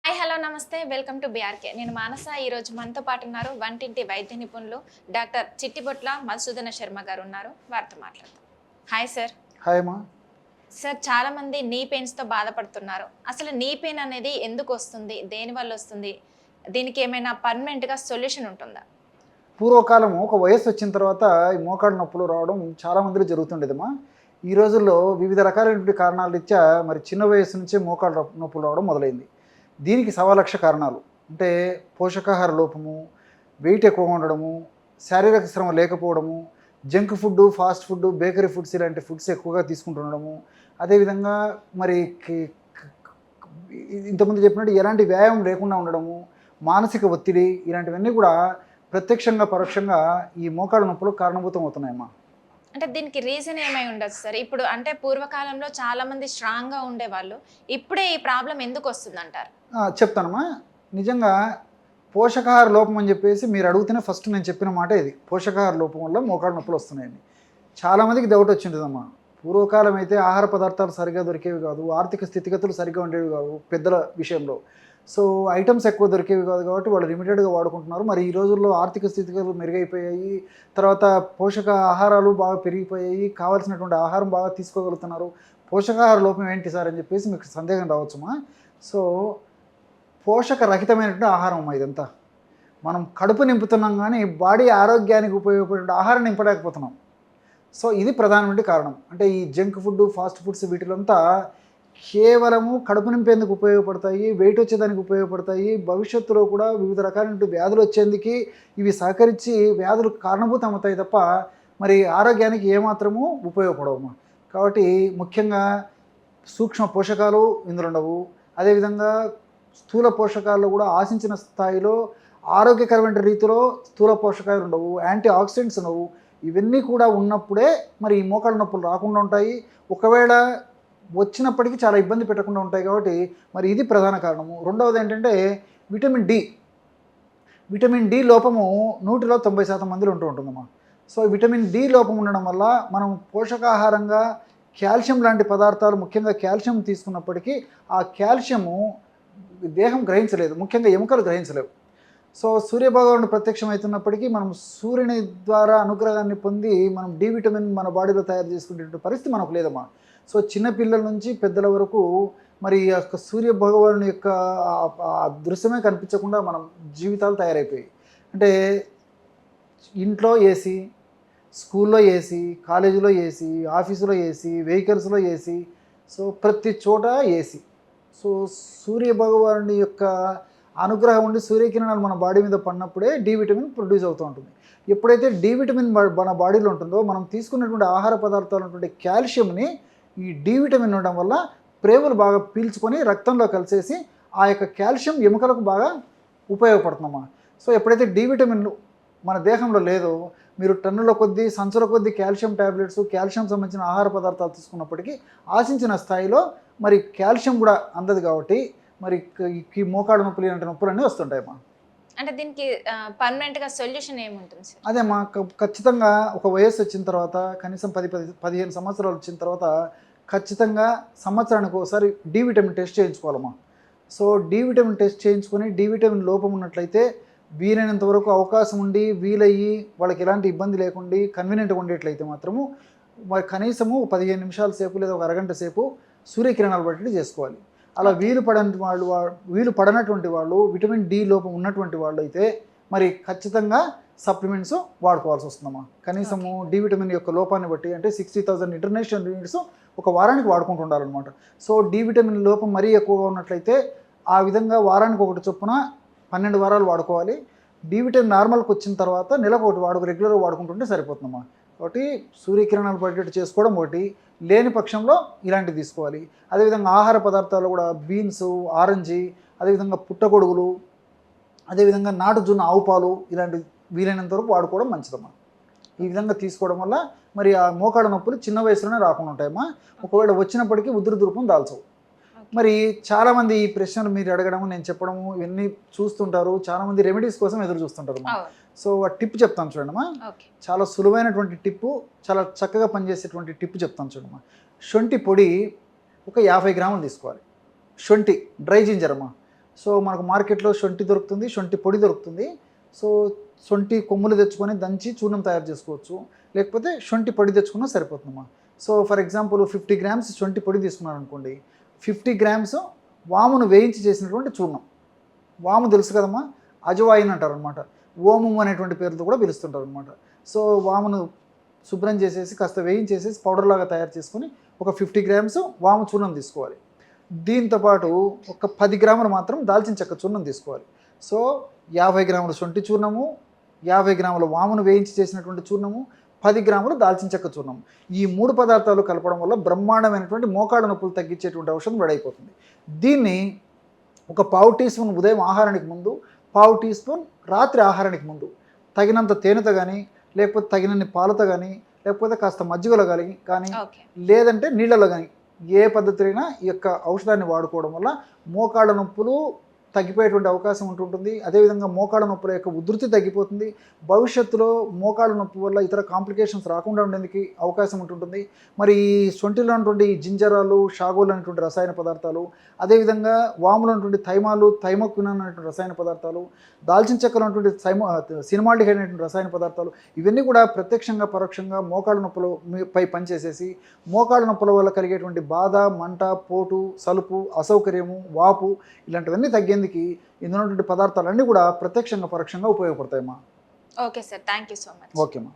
Hi hello నమస్తే welcome to BRK. నేను మానస. ఈరోజు మనతో పాటు ఉన్నారు వంటింటి వైద్య నిపుణులు డాక్టర్ చిట్టిబొట్ల మధుసూదన శర్మ గారు ఉన్నారు. వారితో మాట్లాడతాం. Hi sir. హాయ్ అమ్మా. సార్, చాలా మంది నీ పెయిన్స్తో బాధపడుతున్నారు. అసలు నీ పెయిన్ అనేది ఎందుకు వస్తుంది, దేనివల్ల వస్తుంది, దీనికి ఏమైనా పర్మనెంట్గా సొల్యూషన్ ఉంటుందా? పూర్వకాలం ఒక వయస్సు వచ్చిన తర్వాత ఈ మోకాళ్ళ నొప్పులు రావడం చాలా మందిలో జరుగుతుండేదమ్మా. ఈ రోజుల్లో వివిధ రకాలైనటువంటి కారణాల రీత్యా మరి చిన్న వయసు నుంచే మోకాళ్ళ నొప్పులు రావడం మొదలైంది. దీనికి సవాలక్ష కారణాలు అంటే పోషకాహార లోపము, వెయిట్ ఎక్కువగా ఉండడము, శారీరక శ్రమ లేకపోవడము, junk food, fast food, bakery foods ఇలాంటి ఫుడ్స్ ఎక్కువగా తీసుకుంటుండడము, అదేవిధంగా మరి ఇంతకుముందు చెప్పినట్టు ఎలాంటి వ్యాయామం లేకుండా ఉండడము, మానసిక ఒత్తిడి ఇలాంటివన్నీ కూడా ప్రత్యక్షంగా పరోక్షంగా ఈ మోకాళ్ళ నొప్పులకు కారణభూతం అవుతున్నాయమ్మా. అంటే దీనికి రీజన్ ఏమై ఉండొచ్చు సార్? ఇప్పుడు అంటే పూర్వకాలంలో చాలా మంది స్ట్రాంగ్గా ఉండేవాళ్ళు, ఇప్పుడే ఈ ప్రాబ్లం ఎందుకు వస్తుంది అంటారు? చెప్తానమ్మా. నిజంగా పోషకాహార లోపం అని చెప్పేసి మీరు అడుగుతూనే ఫస్ట్ నేను చెప్పిన మాట ఇది. పోషకాహార లోపం వల్ల మోకాళ్ళ నొప్పులు వస్తున్నాయండి. చాలామందికి డౌట్ వచ్చింటుందమ్మా. పూర్వకాలం అయితే ఆహార పదార్థాలు సరిగ్గా దొరికేవి కాదు, ఆర్థిక స్థితిగతులు సరిగ్గా ఉండేవి కాదు పెద్దల విషయంలో. సో ఐటమ్స్ ఎక్కువ దొరికేవి కాదు కాబట్టి వాళ్ళు లిమిటెడ్గా వాడుకుంటున్నారు. మరి ఈ రోజుల్లో ఆర్థిక స్థితిగతులు మెరుగైపోయాయి, తర్వాత పోషక ఆహారాలు బాగా పెరిగిపోయాయి, కావాల్సినటువంటి ఆహారం బాగా తీసుకోగలుగుతున్నారు. పోషకాహార లోపం ఏంటి సార్ అని చెప్పేసి మీకు సందేహం రావచ్చుమా. సో పోషక రహితమైనటువంటి ఆహారం అమ్మా ఇదంతా. మనం కడుపు నింపుతున్నాం కానీ బాడీ ఆరోగ్యానికి ఉపయోగపడే ఆహారం నింపలేకపోతున్నాం. సో ఇది ప్రధానమైన కారణం. అంటే ఈ జంక్ ఫుడ్, ఫాస్ట్ ఫుడ్స్ వీటిలంతా కేవలము కడుపు నింపేందుకు ఉపయోగపడతాయి, వెయిట్ వచ్చేదానికి ఉపయోగపడతాయి. భవిష్యత్తులో కూడా వివిధ రకాలైన వ్యాధులు వచ్చేందుకు ఇవి సహకరించి వ్యాధులకు కారణభూతం అవుతాయి తప్ప మరి ఆరోగ్యానికి ఏమాత్రము ఉపయోగపడవు. కాబట్టి ముఖ్యంగా సూక్ష్మ పోషకాలు ఇందులో ఉండవు. అదేవిధంగా స్థూల పోషకాలు కూడా ఆశించిన స్థాయిలో ఆరోగ్యకరమైన రీతిలో స్థూల పోషకాలు ఉండవు, యాంటీ ఆక్సిడెంట్స్ ఉండవు. ఇవన్నీ కూడా ఉన్నప్పుడే మరి ఈ మోకాళ్ళ నొప్పులు రాకుండా ఉంటాయి. ఒకవేళ వచ్చినప్పటికీ చాలా ఇబ్బంది పెట్టకుండా ఉంటాయి. కాబట్టి మరి ఇది ప్రధాన కారణము. రెండవది ఏంటంటే విటమిన్ డి లోపము 100లో 90% మందిలో ఉంటుందమ్మా. సో విటమిన్ డి లోపం ఉండడం వల్ల మనం పోషకాహారంగా కాల్షియం లాంటి పదార్థాలు, ముఖ్యంగా కాల్షియం తీసుకున్నప్పటికీ ఆ కాల్షియము దేహం గ్రహించలేదు, ముఖ్యంగా ఎముకలు గ్రహించలేవు. సో సూర్యభగవానుడు ప్రత్యక్షమవుతున్నప్పటికీ మనం సూర్యుని ద్వారా అనుగ్రహాన్ని పొంది మనం డి విటమిన్ మన బాడీలో తయారు చేసుకునే పరిస్థితి మనకు లేదమ్మా. సో చిన్నపిల్లల నుంచి పెద్దల వరకు మరి ఈ యొక్క సూర్యభగవానుని యొక్క దృశ్యమే కనిపించకుండా మనం జీవితాలు తయారైపోయాయి. అంటే ఇంట్లో ఏసీ, స్కూల్లో ఏసీ, కాలేజీలో ఏసీ, ఆఫీసులో ఏసీ, వెహికల్స్లో ఏసీ, సో ప్రతి చోట ఏసీ. సో సూర్యభగవానుని యొక్క అనుగ్రహం ఉండి సూర్యకిరణాలు మన బాడీ మీద పడినప్పుడే డి విటమిన్ ప్రొడ్యూస్ అవుతూ ఉంటుంది. ఎప్పుడైతే డి విటమిన్ మన బాడీలో ఉంటుందో మనం తీసుకున్నటువంటి ఆహార పదార్థాలు ఉన్నటువంటి కాల్షియంని ఈ డి విటమిన్ ఉండడం వల్ల ప్రేవులు బాగా పీల్చుకొని రక్తంలో కలిసేసి ఆ యొక్క కాల్షియం ఎముకలకు బాగా ఉపయోగపడుతుందమ్మా. సో ఎప్పుడైతే డి విటమిన్ మన దేహంలో లేదో మీరు టన్నుల కొద్దీ, సంచుల కొద్దీ కాల్షియం ట్యాబ్లెట్స్, కాల్షియం సంబంధించిన ఆహార పదార్థాలు తీసుకున్నప్పటికీ ఆశించిన స్థాయిలో మరి కాల్షియం కూడా అందదు. కాబట్టి మరి ఈ మోకాడు నొప్పులు ఇలాంటి నొప్పులన్నీ వస్తుంటాయమ్మా. అంటే దీనికి పర్మనెంట్గా సొల్యూషన్ ఏముంటుంది సార్? అదేమ్మా, ఖచ్చితంగా ఒక వయస్సు వచ్చిన తర్వాత కనీసం 10-15 సంవత్సరాలు వచ్చిన తర్వాత ఖచ్చితంగా సంవత్సరానికి ఒకసారి డి విటమిన్ టెస్ట్ చేయించుకోవాలమ్మా. సో డి విటమిన్ టెస్ట్ చేయించుకొని డి విటమిన్ లోపం ఉన్నట్లయితే వీలైనంత వరకు అవకాశం ఉండి వీలయ్యి వాళ్ళకి ఎలాంటి ఇబ్బంది లేకుండా కన్వీనియంట్గా ఉండేట్లయితే మాత్రము మరి కనీసము 15 నిమిషాల సేపు లేదా ఒక అరగంట సేపు సూర్యకిరణాలు బట్టి చేసుకోవాలి. అలా వీలు పడనటువంటి వాళ్ళు, విటమిన్ డి లోపం ఉన్నటువంటి వాళ్ళు అయితే మరి ఖచ్చితంగా సప్లిమెంట్స్ వాడుకోవాల్సి వస్తుందమ్మా. కనీసము డి విటమిన్ యొక్క లోపాన్ని బట్టి అంటే 60,000 ఇంటర్నేషనల్ యూనిట్స్ ఒక వారానికి వాడుకుంటూ ఉండాలన్నమాట. సో డి విటమిన్ లోపం మరీ ఎక్కువగా ఉన్నట్లయితే ఆ విధంగా వారానికి ఒకటి చొప్పున 12 వారాలు వాడుకోవాలి. డి విటమిన్ నార్మల్కి వచ్చిన తర్వాత నెలకు ఒకటి రెగ్యులర్గా వాడుకుంటుంటే సరిపోతుందమ్మా. కాబట్టి సూర్యకిరణాలు పడేటట్టు చేసుకోవడం ఒకటి, లేని పక్షంలో ఇలాంటివి తీసుకోవాలి. అదేవిధంగా ఆహార పదార్థాలు కూడా బీన్స్, ఆరెంజీ, అదేవిధంగా పుట్టగొడుగులు, అదేవిధంగా నాటు జున్ను, ఆవు పాలు ఇలాంటి వీలైనంత వరకు వాడుకోవడం మంచిదమ్మా. ఈ విధంగా తీసుకోవడం వల్ల మరి ఆ మోకాళ్ళ నొప్పులు చిన్న వయసులోనే రాకుండా ఉంటాయమ్మా. ఒకవేళ వచ్చినప్పటికీ ఉధృతి దాల్చవు. మరి చాలామంది ఈ ప్రశ్నలు మీరు అడగడము, నేను చెప్పడము ఇవన్నీ చూస్తుంటారు. చాలామంది రెమెడీస్ కోసం ఎదురు చూస్తుంటారు. సో ఆ టిప్ చెప్తాను చూడమ్మా. చాలా సులువైనటువంటి టిప్పు, చాలా చక్కగా పనిచేసేటువంటి టిప్పు చెప్తాను చూడమ్మా. శొంఠి పొడి ఒక 50 గ్రాములు తీసుకోవాలి. శొంఠి డ్రై జింజర్ అమ్మా సో మనకు మార్కెట్లో శొంఠి దొరుకుతుంది, శొంఠి పొడి దొరుకుతుంది. సో శొంఠి కొమ్ములు తెచ్చుకొని దంచి చూర్ణం తయారు చేసుకోవచ్చు, లేకపోతే శొంఠి పొడి తెచ్చుకున్నా సరిపోతుందమ్మా. సో ఫర్ ఎగ్జాంపుల్ 50 గ్రామ్స్ శొంఠి పొడి తీసుకున్నారనుకోండి, 50 గ్రామ్స్ వామును వేయించి చేసినటువంటి చూర్ణం. వాము తెలుసు కదమ్మా, అజవాయిన్ అంటారు అనమాట, ఓమం అనేటువంటి పేరుతో కూడా పిలుస్తుంటారు అనమాట. సో వామును శుభ్రం చేసేసి కాస్త వేయించేసేసి పౌడర్ లాగా తయారు చేసుకొని ఒక 50 గ్రామ్స్ వాము చూర్ణం తీసుకోవాలి. దీంతోపాటు ఒక 10 గ్రాములు మాత్రం దాల్చిన చెక్క చూర్ణం తీసుకోవాలి. సో 50 గ్రాముల శొంఠి చూర్ణము, 50 గ్రాముల వామును వేయించి చేసినటువంటి చూర్ణము, 10 గ్రాములు దాల్చిన చెక్క చూర్ణం. ఈ 3 పదార్థాలు కలపడం వల్ల బ్రహ్మాండమైనటువంటి మోకాళ్ళ నొప్పులు తగ్గించేటువంటి ఔషధం రెడీ అయిపోతుంది. దీన్ని ఒక పావు టీ స్పూన్ ఉదయం ఆహారానికి ముందు, పావు టీ స్పూన్ రాత్రి ఆహారానికి ముందు, తగినంత తేనెతో కానీ, లేకపోతే తగినన్ని పాలతో కానీ, లేకపోతే కాస్త మజ్జిగలో కానీ ఓకే. లేదంటే నీళ్ళలో కానీ, ఏ పద్ధతిలో ఈ యొక్క ఔషధాన్ని వాడుకోవడం వల్ల మోకాళ్ళ నొప్పులు తగ్గిపోయేటువంటి అవకాశం ఉంటుంటుంది. అదేవిధంగా మోకాళ్ళ నొప్పుల యొక్క ఉధృతి తగ్గిపోతుంది. భవిష్యత్తులో మోకాళ్ళ నొప్పి వల్ల ఇతర కాంప్లికేషన్స్ రాకుండా ఉండేందుకు అవకాశం ఉంటుంటుంది. మరి ఈ సొంటిలో ఉన్నటువంటి జింజరాలు, షాగోలు అనేటువంటి రసాయన పదార్థాలు, అదేవిధంగా వాములో ఉన్నటువంటి థైమాలు, థైమోక్విన్ అనేటువంటి రసాయన పదార్థాలు, దాల్చిన చెక్కలో ఉన్నటువంటి సినిమాల్డిహైడ్ అనేటువంటి రసాయన పదార్థాలు, ఇవన్నీ కూడా ప్రత్యక్షంగా పరోక్షంగా మోకాళ్ళ నొప్పుల పై పనిచేసేసి మోకాళ్ళ నొప్పుల వల్ల కలిగేటువంటి బాధ, మంట, పోటు, సలుపు, అసౌకర్యము, వాపు ఇలాంటివన్నీ తగ్గేందుకు ఇందులో ఉన్నటువంటి పదార్థాలన్నీ కూడా ప్రత్యక్షంగా పరోక్షంగా ఉపయోగపడతాయమ్మా. Okay sir, thank you so much. ఓకేమ్మా.